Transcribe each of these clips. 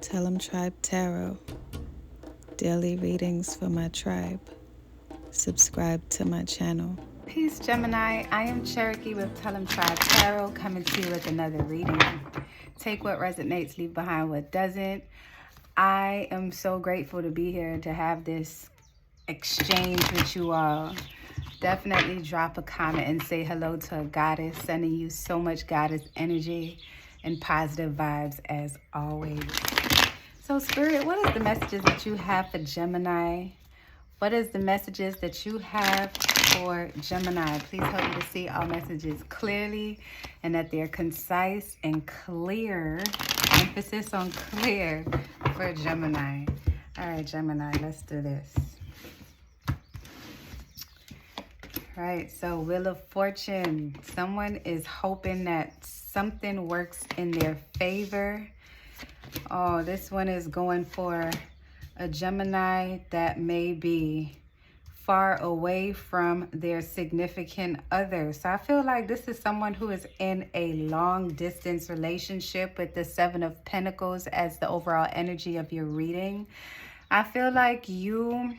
Tell 'em Tribe Tarot. Daily readings for my tribe. Subscribe to my channel. Peace, Gemini. I am Cherokee with Tell 'em Tribe Tarot, coming to you with another reading. Take what resonates, leave behind what doesn't. I am so grateful to be here to have this exchange with you all. Definitely drop a comment and say hello to a goddess. Sending you so much goddess energy and positive vibes as always. So, Spirit, what is the messages that you have for Gemini? What is the messages that you have for Gemini? Please help me to see all messages clearly and that they're concise and clear. Emphasis on clear for Gemini. All right, Gemini, let's do this. All right, so Wheel of Fortune. Someone is hoping that something works in their favor. Oh, this one is going for a Gemini that may be far away from their significant other. So I feel like this is someone who is in a long distance relationship with the Seven of Pentacles as the overall energy of your reading. I feel like you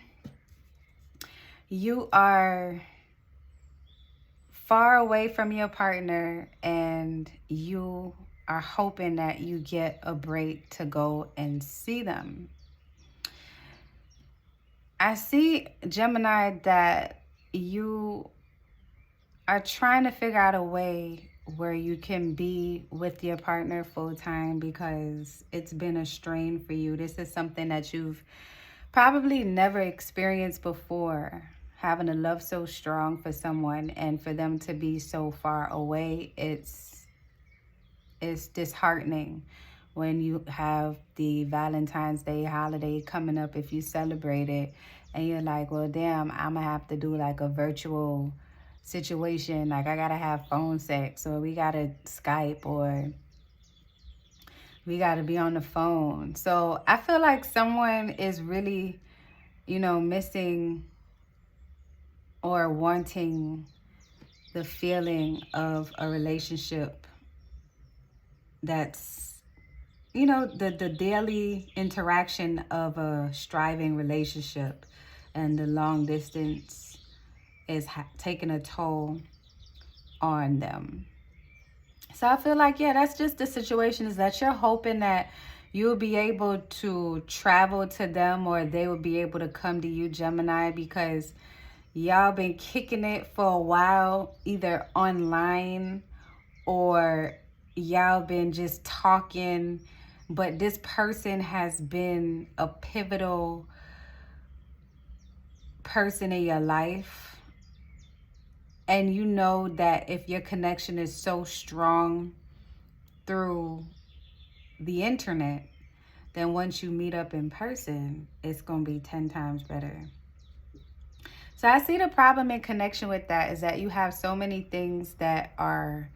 are far away from your partner and you are hoping that you get a break to go and see them. I see, Gemini, that you are trying to figure out a way where you can be with your partner full time because it's been a strain for you. This is something that you've probably never experienced before. Having a love so strong for someone and for them to be so far away, it's disheartening when you have the Valentine's Day holiday coming up, if you celebrate it, and you're like, well, damn, I'm gonna have to do like a virtual situation. Like I gotta have phone sex, or we gotta Skype, or we gotta be on the phone. So I feel like someone is really, missing or wanting the feeling of a relationship that's, the daily interaction of a striving relationship, and the long distance is taking a toll on them. So I feel like, yeah, that's just the situation, is that you're hoping that you'll be able to travel to them, or they will be able to come to you, Gemini, because y'all been kicking it for a while, either online or y'all been just talking, but this person has been a pivotal person in your life. And you know that if your connection is so strong through the internet, then once you meet up in person, it's going to be 10 times better. So I see the problem in connection with that is that you have so many things that are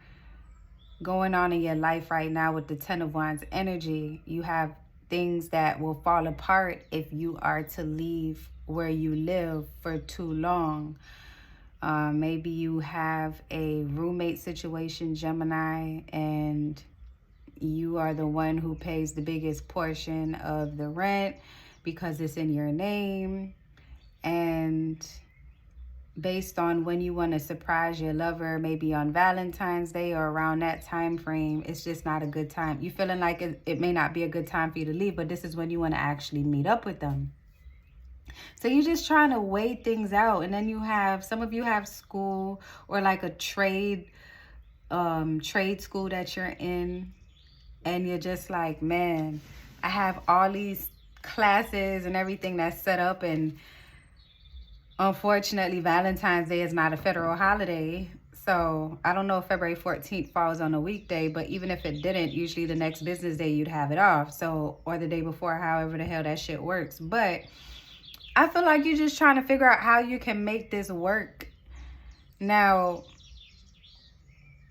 going on in your life right now with the Ten of Wands energy. You have things that will fall apart if you are to leave where you live for too long. Maybe you have a roommate situation, Gemini, and you are the one who pays the biggest portion of the rent because it's in your name. And based on when you want to surprise your lover, maybe on Valentine's Day or around that time frame, it's just not a good time. You're feeling like it may not be a good time for you to leave, but this is when you want to actually meet up with them. So you're just trying to weigh things out. And then some of you have school or like a trade school that you're in. And you're just like, man, I have all these classes and everything that's set up, and unfortunately, Valentine's Day is not a federal holiday. So I don't know if February 14th falls on a weekday, but even if it didn't, usually the next business day you'd have it off. So, or the day before, however the hell that shit works. But I feel like you're just trying to figure out how you can make this work. Now,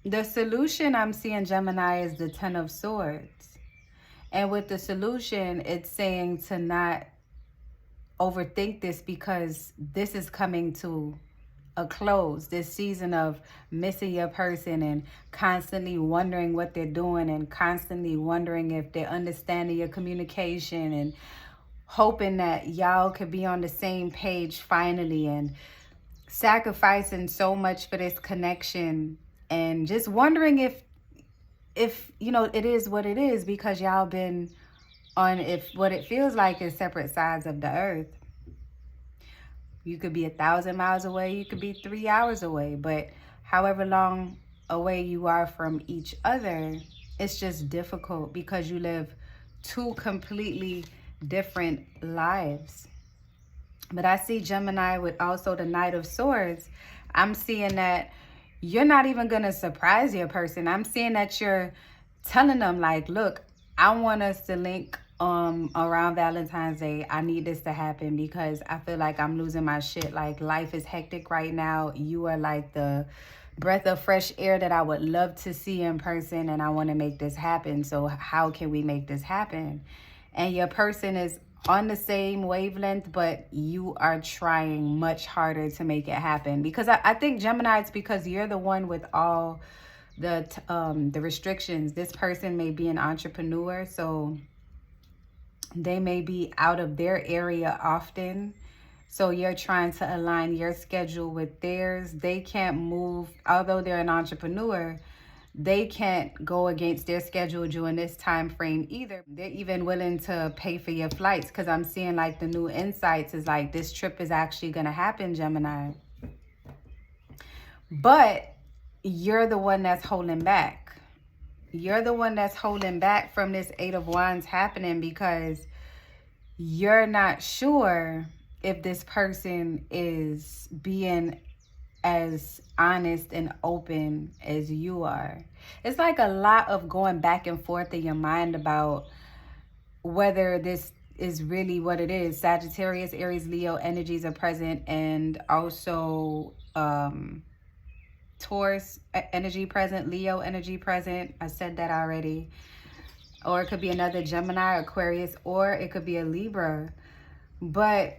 the solution I'm seeing, Gemini, is the Ten of Swords. And with the solution, it's saying to not overthink this, because this is coming to a close, this season of missing your person and constantly wondering what they're doing and constantly wondering if they're understanding your communication and hoping that y'all could be on the same page finally, and sacrificing so much for this connection, and just wondering if it is what it is, because y'all been on, if what it feels like is separate sides of the earth. You could be 1,000 miles away, you could be 3 hours away, but however long away you are from each other, it's just difficult because you live two completely different lives. But I see Gemini with also the Knight of Swords. I'm seeing that you're not even going to surprise your person. I'm seeing that you're telling them, like, look, I want us to link around Valentine's Day. I need this to happen because I feel like I'm losing my shit. Like, life is hectic right now. You are like the breath of fresh air that I would love to see in person, and I want to make this happen. So how can we make this happen? And your person is on the same wavelength, but you are trying much harder to make it happen. Because I think, Gemini, it's because you're the one with all the restrictions. This person may be an entrepreneur, so they may be out of their area often. So you're trying to align your schedule with theirs. They can't move, although they're an entrepreneur, they can't go against their schedule during this time frame either. They're even willing to pay for your flights, because I'm seeing like the new insights is like this trip is actually going to happen, Gemini. But you're the one that's holding back. You're the one that's holding back from this Eight of Wands happening because you're not sure if this person is being as honest and open as you are. It's like a lot of going back and forth in your mind about whether this is really what it is. Sagittarius, Aries, Leo energies are present, and also Taurus energy present, Leo energy present. I said that already. Or it could be another Gemini, Aquarius, or it could be a Libra. But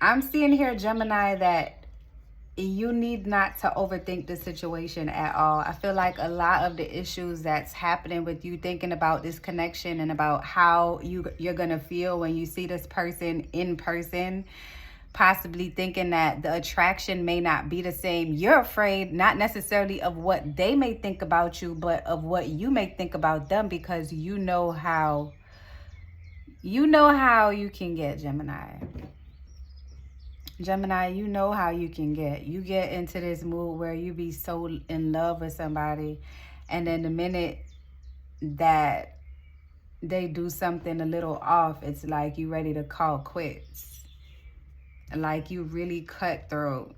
I'm seeing here, Gemini, that you need not to overthink the situation at all. I feel like a lot of the issues that's happening with you thinking about this connection and about how you're going to feel when you see this person in person, possibly thinking that the attraction may not be the same. You're afraid not necessarily of what they may think about you, but of what you may think about them, because you know how you can get, Gemini. Gemini, you know how you can get. You get into this mood where you be so in love with somebody, and then the minute that they do something a little off, it's like you ready to call quits. Like you really cutthroat.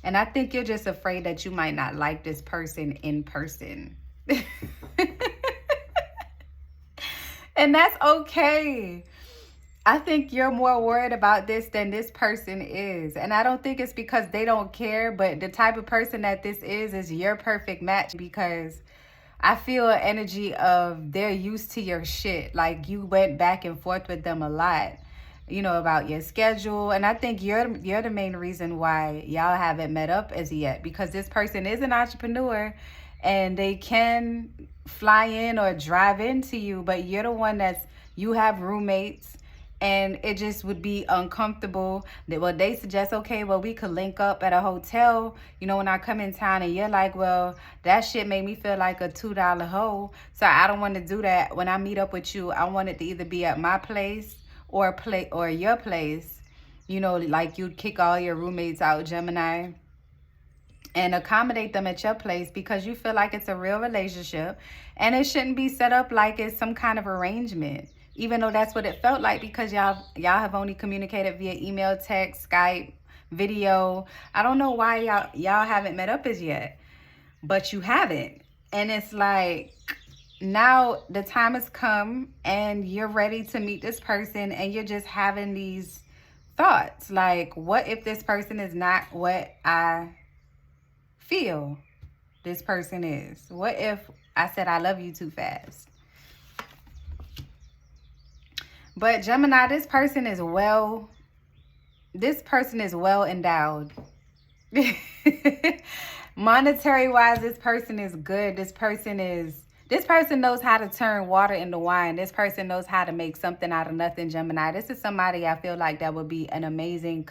And I think you're just afraid that you might not like this person in person. And that's okay. I think you're more worried about this than this person is. And I don't think it's because they don't care, but the type of person that this is your perfect match, because I feel an energy of they're used to your shit. Like you went back and forth with them a lot, about your schedule. And I think you're the main reason why y'all haven't met up as yet, because this person is an entrepreneur and they can fly in or drive into you, but you're the one you have roommates. And it just would be uncomfortable. They suggest, okay, well, we could link up at a hotel, when I come in town. And you're like, well, that shit made me feel like a $2 hoe. So I don't want to do that. When I meet up with you, I want it to either be at my place or your place. Like you'd kick all your roommates out, Gemini, and accommodate them at your place, because you feel like it's a real relationship. And it shouldn't be set up like it's some kind of arrangement. Even though that's what it felt like, because y'all have only communicated via email, text, Skype, video. I don't know why y'all haven't met up as yet, but you haven't. And it's like, now the time has come and you're ready to meet this person, and you're just having these thoughts like, what if this person is not what I feel this person is? What if I said I love you too fast? But Gemini, this person is well endowed. Monetary wise, this person is good. This person knows how to turn water into wine. This person knows how to make something out of nothing, Gemini. This is somebody I feel like that would be an amazing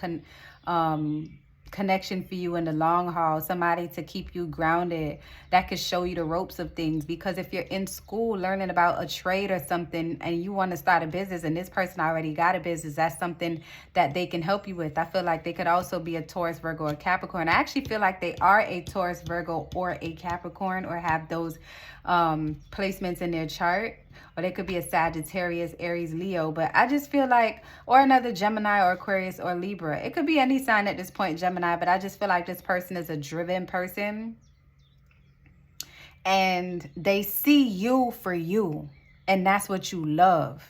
connection for you in the long haul. Somebody to keep you grounded, that could show you the ropes of things. Because if you're in school learning about a trade or something and you want to start a business and this person already got a business, that's something that they can help you with. I feel like they could also be a Taurus, Virgo, or Capricorn. I actually feel like they are a Taurus, Virgo, or a Capricorn, or have those placements in their chart. Or they could be a Sagittarius, Aries, Leo. But I just feel like, or another Gemini or Aquarius or Libra. It could be any sign at this point, Gemini. But I just feel like this person is a driven person. And they see you for you. And that's what you love.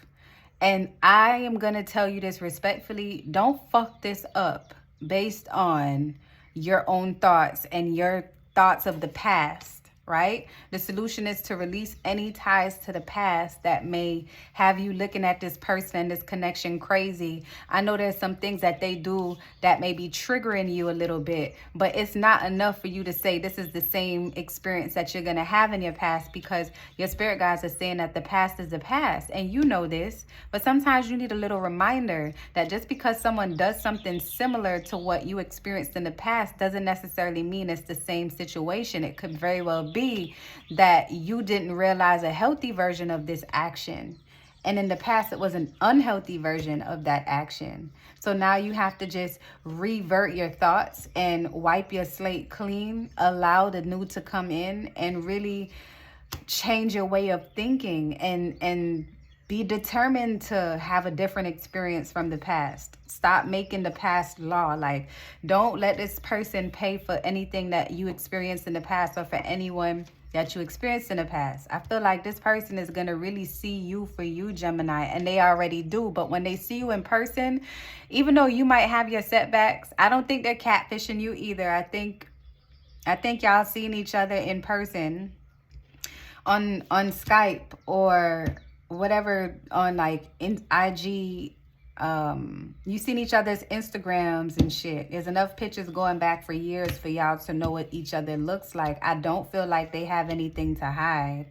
And I am going to tell you this respectfully. Don't fuck this up based on your own thoughts and your thoughts of the past. Right? The solution is to release any ties to the past that may have you looking at this person and this connection crazy. I know there's some things that they do that may be triggering you a little bit, but it's not enough for you to say this is the same experience that you're going to have in your past, because your spirit guides are saying that the past is the past. And you know this, but sometimes you need a little reminder that just because someone does something similar to what you experienced in the past doesn't necessarily mean it's the same situation. It could very well be that you didn't realize a healthy version of this action, and in the past it was an unhealthy version of that action. So now you have to just revert your thoughts and wipe your slate clean, allow the new to come in, and really change your way of thinking, and be determined to have a different experience from the past. Stop making the past law. Like, don't let this person pay for anything that you experienced in the past, or for anyone that you experienced in the past. I feel like this person is going to really see you for you, Gemini, and they already do. But when they see you in person, even though you might have your setbacks, I don't think they're catfishing you either. I think y'all seeing each other in person on Skype or whatever, on like in IG. You seen each other's Instagrams and shit. There's enough pictures going back for years for y'all to know what each other looks like. I don't feel like they have anything to hide.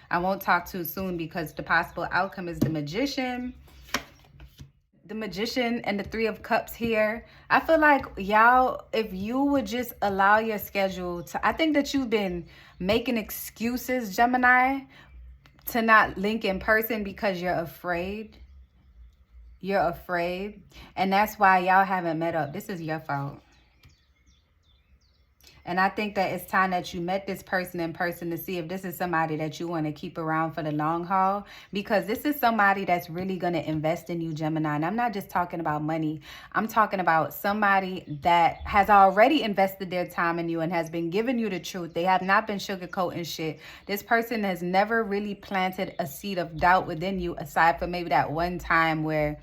I won't talk too soon because the possible outcome is the Magician. The Magician and the Three of Cups here. I feel like y'all, if you would just allow your schedule to, I think that you've been making excuses, Gemini, to not link in person because you're afraid. You're afraid. And that's why y'all haven't met up. This is your fault. And I think that it's time that you met this person in person to see if this is somebody that you want to keep around for the long haul. Because this is somebody that's really going to invest in you, Gemini. And I'm not just talking about money. I'm talking about somebody that has already invested their time in you and has been giving you the truth. They have not been sugarcoating shit. This person has never really planted a seed of doubt within you, aside from maybe that one time where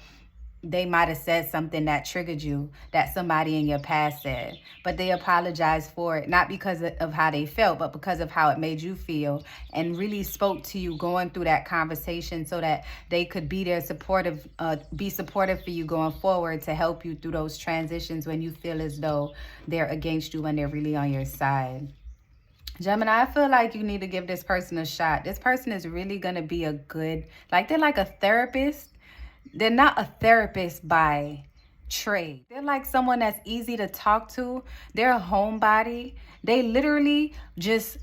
they might have said something that triggered you, that somebody in your past said. But they apologized for it, not because of how they felt, but because of how it made you feel, and really spoke to you going through that conversation so that they could be there supportive, be supportive for you going forward, to help you through those transitions when you feel as though they're against you when they're really on your side. Gemini, I feel like you need to give this person a shot. This person is really going to be a good, like, they're like a therapist. They're not a therapist by trade. They're like someone that's easy to talk to. They're a homebody. They literally just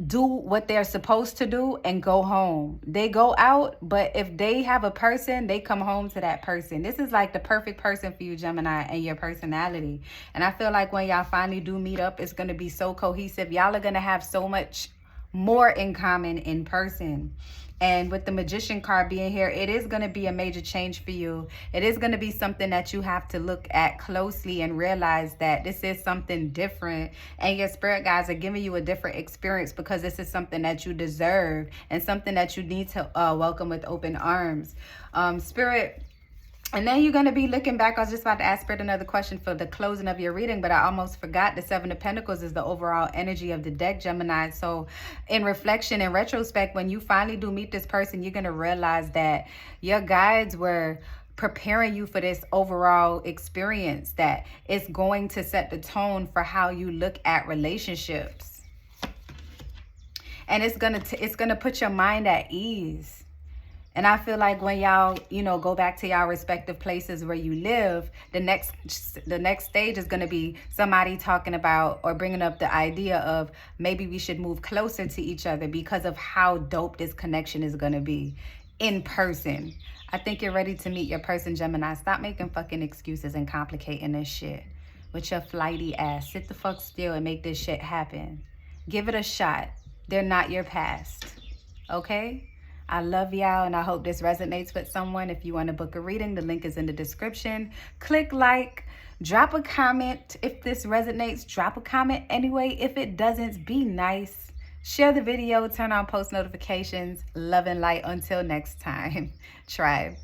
do what they're supposed to do and go home. They go out, but if they have a person, they come home to that person. This is like the perfect person for you, Gemini, and your personality. And I feel like when y'all finally do meet up, it's going to be so cohesive. Y'all are going to have so much more in common in person. And with the Magician card being here, it is going to be a major change for you. It is going to be something that you have to look at closely and realize that this is something different. And your spirit guides are giving you a different experience because this is something that you deserve and something that you need to welcome with open arms. Spirit. And then you're going to be looking back. I was just about to ask Spirit another question for the closing of your reading, but I almost forgot. The Seven of Pentacles is the overall energy of the deck, Gemini. So in reflection and retrospect, when you finally do meet this person, you're going to realize that your guides were preparing you for this overall experience that is going to set the tone for how you look at relationships. And it's gonna put your mind at ease. And I feel like when y'all, go back to y'all respective places where you live, the next stage is going to be somebody talking about or bringing up the idea of maybe we should move closer to each other because of how dope this connection is going to be in person. I think you're ready to meet your person, Gemini. Stop making fucking excuses and complicating this shit with your flighty ass. Sit the fuck still and make this shit happen. Give it a shot. They're not your past. Okay? I love y'all, and I hope this resonates with someone. If you want to book a reading, the link is in the description. Click like, drop a comment. If this resonates, drop a comment anyway. If it doesn't, be nice. Share the video, turn on post notifications. Love and light. Until next time, tribe.